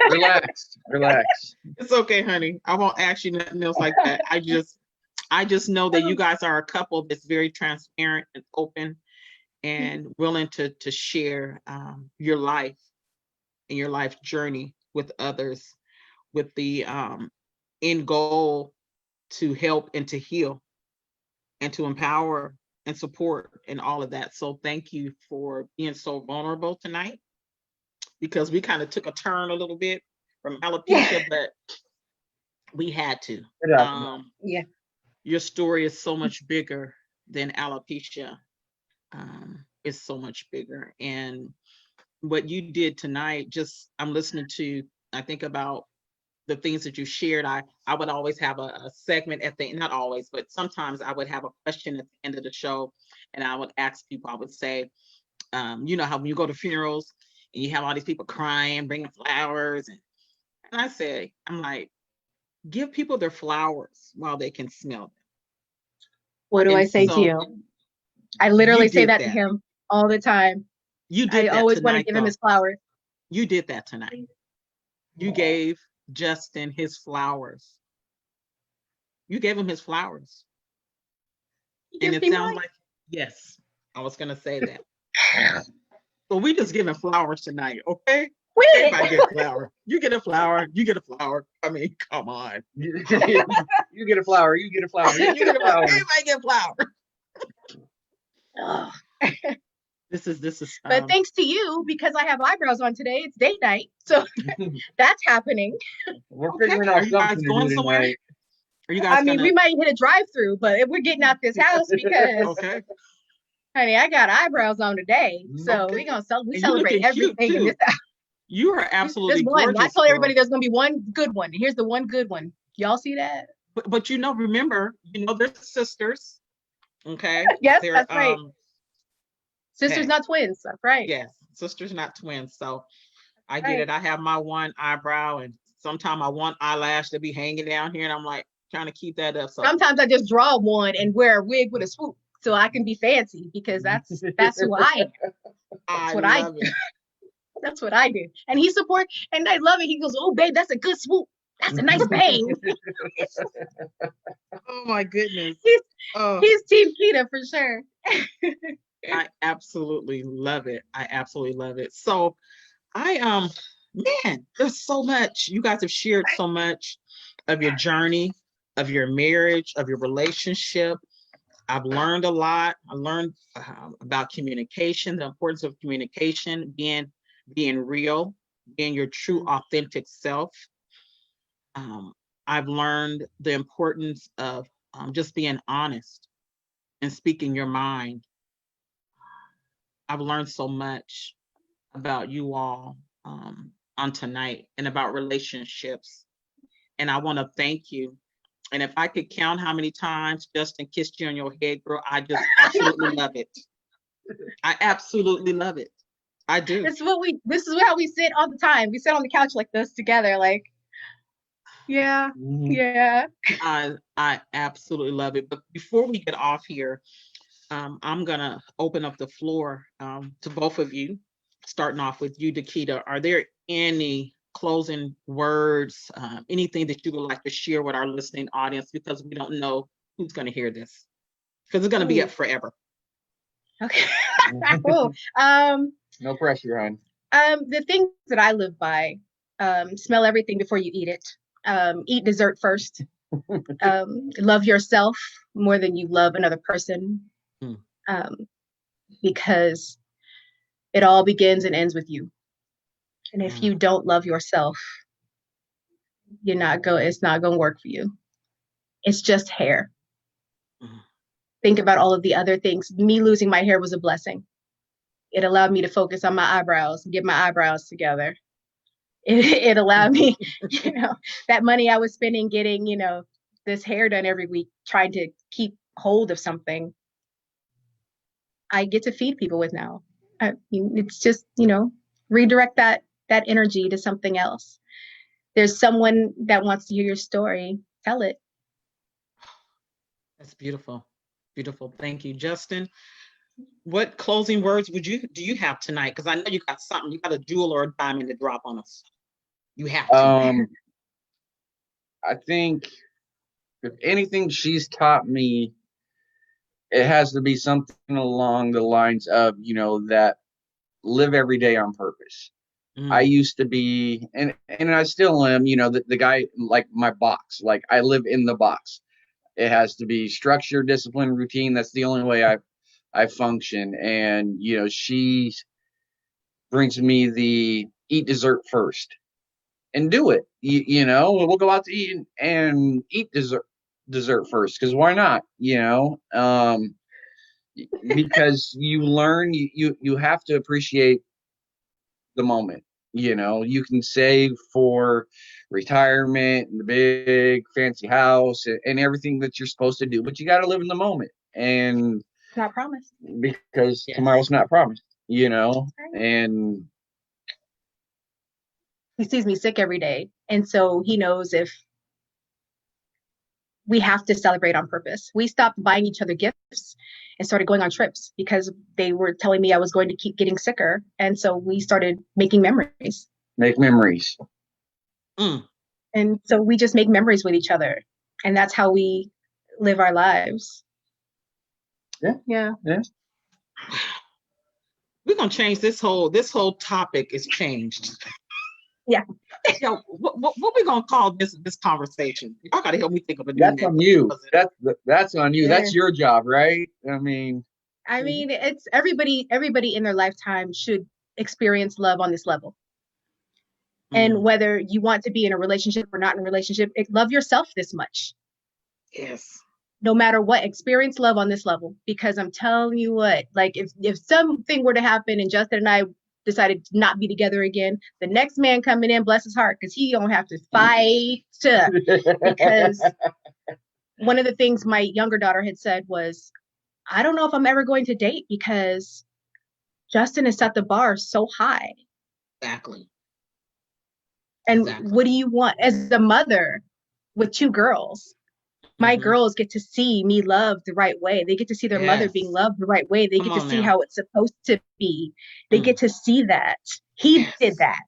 Speaker 2: Relax.
Speaker 3: It's okay, honey. I won't ask you nothing else like that. I just know that you guys are a couple that's very transparent and open and willing to share your life and your life journey with others, with the end goal to help and to heal and to empower and support and all of that. So thank you for being so vulnerable tonight, because we kind of took a turn a little bit from alopecia, but we had to.
Speaker 1: Yeah.
Speaker 3: Your story is so much bigger than alopecia. It's so much bigger. And what you did tonight, just I'm listening to, I think about the things that you shared. I would always have a segment at the, not always, but sometimes I would have a question at the end of the show, and I would ask people, I would say, you know how when you go to funerals and you have all these people crying, bringing flowers, and I say, I'm like, give people their flowers while they can smell them.
Speaker 1: What do I say to you? I literally say that to him all the time.
Speaker 3: You did.
Speaker 1: I always want to give him his flowers.
Speaker 3: You did that tonight. You gave Justin his flowers. You gave him his flowers. And it sounds like, yes, I was going to say that. So we just giving flowers tonight, okay? Everybody get a flower. You get a flower. You get a flower. I mean, come on.
Speaker 2: You get a flower. You get a flower. You get a flower.
Speaker 3: Everybody get a flower.
Speaker 1: Oh.
Speaker 3: This is.
Speaker 1: But thanks to you, because I have eyebrows on today, it's date night, so that's happening.
Speaker 2: We're figuring out something to do tonight.
Speaker 3: Are you guys?
Speaker 1: I mean, we might hit a drive-through, but we're getting out this house because, honey, I got eyebrows on today, so we celebrate everything in this house.
Speaker 3: You are absolutely gorgeous.
Speaker 1: I told everybody there's gonna be one good one. Here's the one good one. Y'all see that?
Speaker 3: But remember, they're sisters. Okay.
Speaker 1: Yes, that's right. Sisters, not twins. That's right.
Speaker 3: Yes, sisters, not twins. So I get it. I have my one eyebrow, and sometimes I want eyelash to be hanging down here, and I'm like trying to keep that up. So
Speaker 1: sometimes I just draw one and wear a wig with a swoop so I can be fancy, because that's who I am. That's what I do. That's what I do. And he supports, and I love it. He goes, "Oh, babe, that's a good swoop. That's a nice bang."
Speaker 3: Oh my goodness.
Speaker 1: He's Team Keita for sure.
Speaker 3: I absolutely love it. So man, there's so much. You guys have shared so much of your journey, of your marriage, of your relationship. I've learned a lot. I learned about communication, the importance of communication, being real, being your true, authentic self. I've learned the importance of just being honest and speaking your mind. I've learned so much about you all on tonight, and about relationships. And I want to thank you. And if I could count how many times Justin kissed you on your head, girl, I just absolutely love it. I absolutely love it. I do.
Speaker 1: This is how we sit all the time. We sit on the couch like this together, like, yeah.
Speaker 3: I absolutely love it. But before we get off here, I'm gonna open up the floor to both of you, starting off with you, Dakita. Are there any closing words, anything that you would like to share with our listening audience, because we don't know who's going to hear this, because it's going to be up forever.
Speaker 1: Okay. Cool.
Speaker 2: No pressure, hon.
Speaker 1: The things that I live by: smell everything before you eat it. Eat dessert first. Love yourself more than you love another person, because it all begins and ends with you. And if you don't love yourself, it's not going to work for you. It's just hair. Think about all of the other things. Me losing my hair was a blessing. It allowed me to focus on my eyebrows and get my eyebrows together. It allowed me, that money I was spending getting, this hair done every week, trying to keep hold of something. I get to feed people with now. It's just, redirect that energy to something else. There's someone that wants to hear your story. Tell it.
Speaker 3: That's beautiful. Beautiful. Thank you, Justin. What closing words do you have tonight? Because I know you got something, you got a jewel or a diamond to drop on us. You have to.
Speaker 2: I think if anything she's taught me, it has to be something along the lines of, that live every day on purpose. I used to be, and I still am, the guy, like my box, like I live in the box. It has to be structure, discipline, routine. That's the only way I function. And, she brings me the eat dessert first and do it. We'll go out to eat and eat dessert first. Cause why not? Because you learn, you have to appreciate the moment. You can save for retirement and the big fancy house and everything that you're supposed to do, but you got to live in the moment. And
Speaker 1: It's not promised.
Speaker 2: Because tomorrow's not promised, and
Speaker 1: he sees me sick every day. And so he knows if we have to celebrate on purpose. We stopped buying each other gifts and started going on trips because they were telling me I was going to keep getting sicker. And so we started making memories.
Speaker 2: Make memories.
Speaker 1: And so we just make memories with each other. And that's how we live our lives.
Speaker 2: Yeah.
Speaker 3: We're gonna change this whole topic is changed.
Speaker 1: Yeah.
Speaker 3: What we gonna call this conversation? Y'all gotta help me think of a new
Speaker 2: That's
Speaker 3: name.
Speaker 2: on you. That's on you.
Speaker 1: Yeah.
Speaker 2: That's your job, right? I mean,
Speaker 1: it's everybody in their lifetime should experience love on this level. And whether you want to be in a relationship or not in a relationship, love yourself this much.
Speaker 3: Yes.
Speaker 1: No matter what, experience love on this level. Because I'm telling you what, like if something were to happen and Justin and I decided to not be together again, the next man coming in, bless his heart, because he don't have to fight. Because one of the things my younger daughter had said was, I don't know if I'm ever going to date because Justin has set the bar so high.
Speaker 3: Exactly.
Speaker 1: And what do you want as a mother with two girls? My girls get to see me loved the right way. They get to see their mother being loved the right way. They get to see how it's supposed to be. They get to see that. He did that.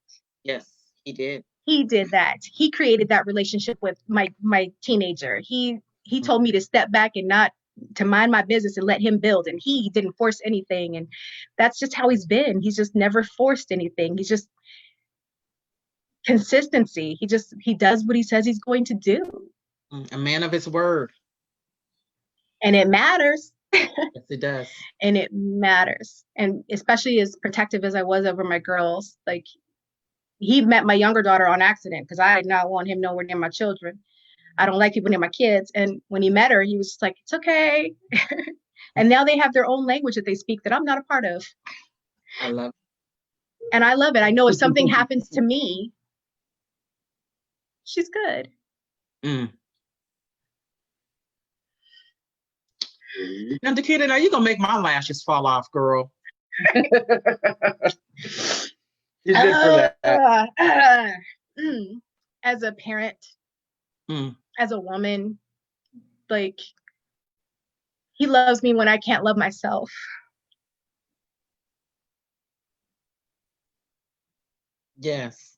Speaker 3: Yes, he did.
Speaker 1: He did that. He created that relationship with my teenager. He told me to step back and not to mind my business and let him build. And he didn't force anything. And that's just how he's been. He's just never forced anything. He's just consistency. He does what he says he's going to do.
Speaker 3: A man of his word.
Speaker 1: And it matters.
Speaker 3: Yes, it does.
Speaker 1: And it matters. And especially as protective as I was over my girls, like he met my younger daughter on accident because I did not want him nowhere near my children. I don't like people near my kids. And when he met her, he was just like, it's okay. And now they have their own language that they speak that I'm not a part of.
Speaker 3: I love it.
Speaker 1: And I love it. I know if something happens to me, she's good.
Speaker 3: Now, Dakita, you're gonna make my lashes fall off, girl.
Speaker 2: She's good for that.
Speaker 1: As a parent, as a woman, like he loves me when I can't love myself.
Speaker 3: Yes.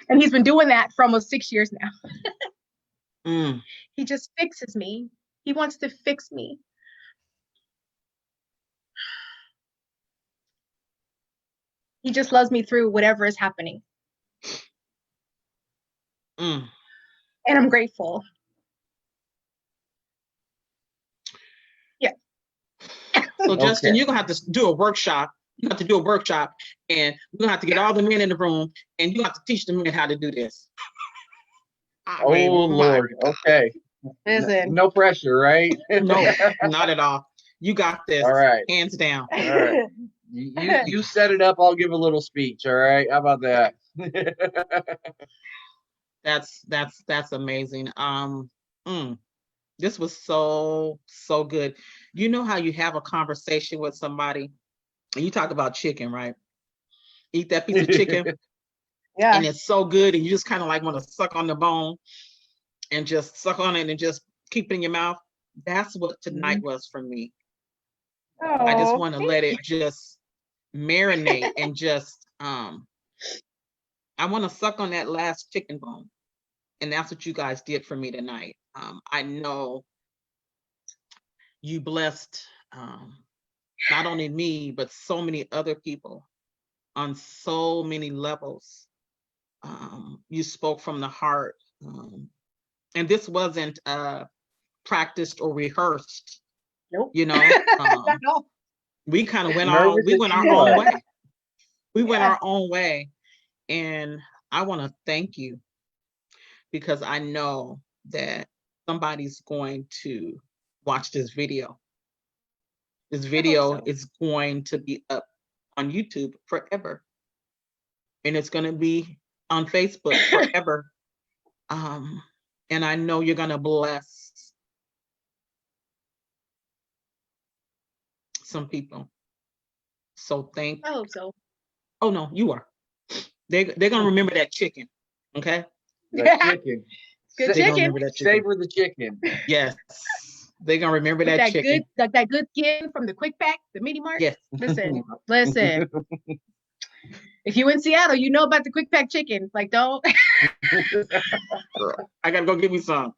Speaker 1: And he's been doing that for almost 6 years now. He just fixes me. He wants to fix me. He just loves me through whatever is happening. And I'm grateful. Yeah.
Speaker 3: So Justin, you're gonna have to do a workshop. You have to do a workshop, and we're gonna have to get all the men in the room, and you have to teach the men how to do this.
Speaker 2: Lord. Okay.
Speaker 1: Listen.
Speaker 2: No pressure, right?
Speaker 3: No, not at all. You got this.
Speaker 2: All right.
Speaker 3: Hands down.
Speaker 2: All right. You set it up. I'll give a little speech. All right. How about that?
Speaker 3: That's amazing. This was so good. You know how you have a conversation with somebody and you talk about chicken, right? Eat that piece of chicken
Speaker 1: Yeah.
Speaker 3: and it's so good and you just kind of like want to suck on the bone and just suck on it and just keep it in your mouth. That's what tonight was for me. I just want to let it just marinate and just I want to suck on that last chicken bone. And that's what you guys did for me tonight. I know you blessed not only me, but so many other people on so many levels. You spoke from the heart. And this wasn't practiced or rehearsed.
Speaker 1: Nope.
Speaker 3: You know,
Speaker 1: No.
Speaker 3: we kind of went
Speaker 2: Nervous
Speaker 3: we
Speaker 2: as
Speaker 3: went
Speaker 2: you
Speaker 3: our
Speaker 2: are.
Speaker 3: own way. We went
Speaker 1: Yeah.
Speaker 3: our own way. And I want to thank you because I know that somebody's going to watch this video. This video
Speaker 1: so.
Speaker 3: is going to be up on YouTube forever. And it's going to be on Facebook forever. And I know you're going to bless some people. So thank
Speaker 1: I hope so.
Speaker 3: Oh no, you are. They're gonna remember that chicken. Okay.
Speaker 2: The chicken.
Speaker 1: Good
Speaker 3: They're gonna
Speaker 1: chicken.
Speaker 3: remember that chicken.
Speaker 2: Savor the chicken.
Speaker 3: Yes. They're gonna remember
Speaker 1: With
Speaker 3: that
Speaker 1: that
Speaker 3: chicken.
Speaker 1: good, that good skin from the quick pack, the mini mart.
Speaker 3: Yes.
Speaker 1: Listen. If you in Seattle, you know about the quick pack chicken. Like, don't.
Speaker 3: Girl, I gotta go get me some.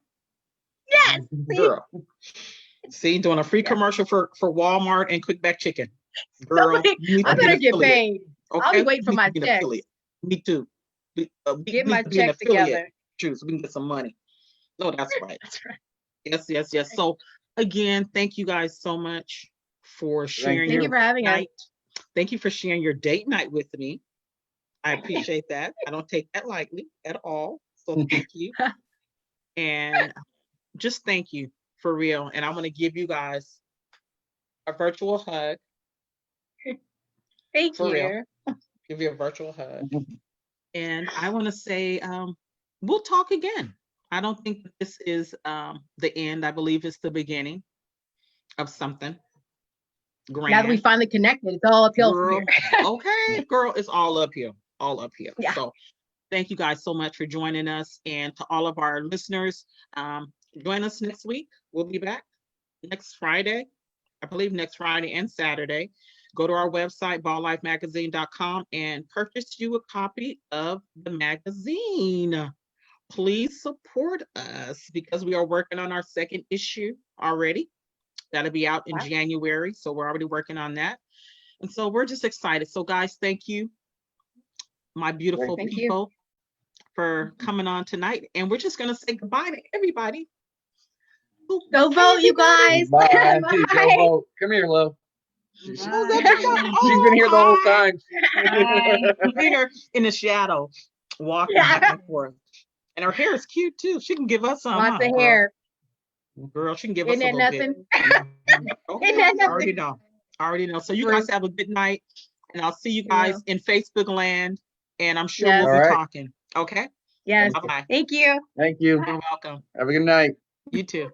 Speaker 1: Yes.
Speaker 3: Girl. See, doing a free commercial for Walmart and quick pack chicken. Girl,
Speaker 1: Somebody,
Speaker 3: you need
Speaker 1: I
Speaker 3: to be
Speaker 1: better
Speaker 3: an
Speaker 1: get
Speaker 3: affiliate.
Speaker 1: paid.
Speaker 3: Okay?
Speaker 1: I'll be waiting for
Speaker 3: You need
Speaker 1: my
Speaker 3: to be an
Speaker 1: checks.
Speaker 3: affiliate. Me too. We
Speaker 1: Get
Speaker 3: need
Speaker 1: my
Speaker 3: to be an
Speaker 1: checks
Speaker 3: affiliate.
Speaker 1: together.
Speaker 3: True, so we can get some money. No, that's right.
Speaker 1: That's right.
Speaker 3: Yes. So again, thank you guys so much for sharing
Speaker 1: Thank you for having us.
Speaker 3: night. Thank you for sharing your date night with me. I appreciate that. I don't take that lightly at all. So thank you. And just thank you for real. And I'm going to give you guys a virtual hug.
Speaker 1: Thank
Speaker 3: For
Speaker 1: you.
Speaker 3: real. Give you a virtual hug. And I want to say, we'll talk again. I don't think that this is the end. I believe it's the beginning of something grand.
Speaker 1: Now that we finally connected, it's all uphill
Speaker 3: Girl,
Speaker 1: from here.
Speaker 3: okay, girl, it's all uphill. All uphill.
Speaker 1: Yeah.
Speaker 3: So thank you guys so much for joining us. And to all of our listeners, join us next week. We'll be back next Friday. I believe next Friday and Saturday. Go to our website, balllifemagazine.com, and purchase you a copy of the magazine. Please support us because we are working on our second issue already. That'll be out in January. So we're already working on that. And so we're just excited. So guys, thank you, my beautiful people, for coming on tonight. And we're just going to say goodbye to everybody.
Speaker 1: Go vote, you guys.
Speaker 2: Bye. Go vote. Come here, Lo. She's been here the whole time.
Speaker 3: Here in the shadow, walking back and forth. And her hair is cute too. She can give us some.
Speaker 1: Lots of hair.
Speaker 3: Girl, she can give us a
Speaker 1: Isn't
Speaker 3: little
Speaker 1: that nothing?
Speaker 3: bit. Okay,
Speaker 1: Isn't that
Speaker 3: I already know. I already know. So you guys have a good night. And I'll see you guys in Facebook land. And I'm sure we'll be talking. Okay?
Speaker 1: Yes.
Speaker 3: Bye-bye.
Speaker 1: Thank you.
Speaker 2: Thank you.
Speaker 3: You're welcome.
Speaker 2: Have a good night.
Speaker 3: You too.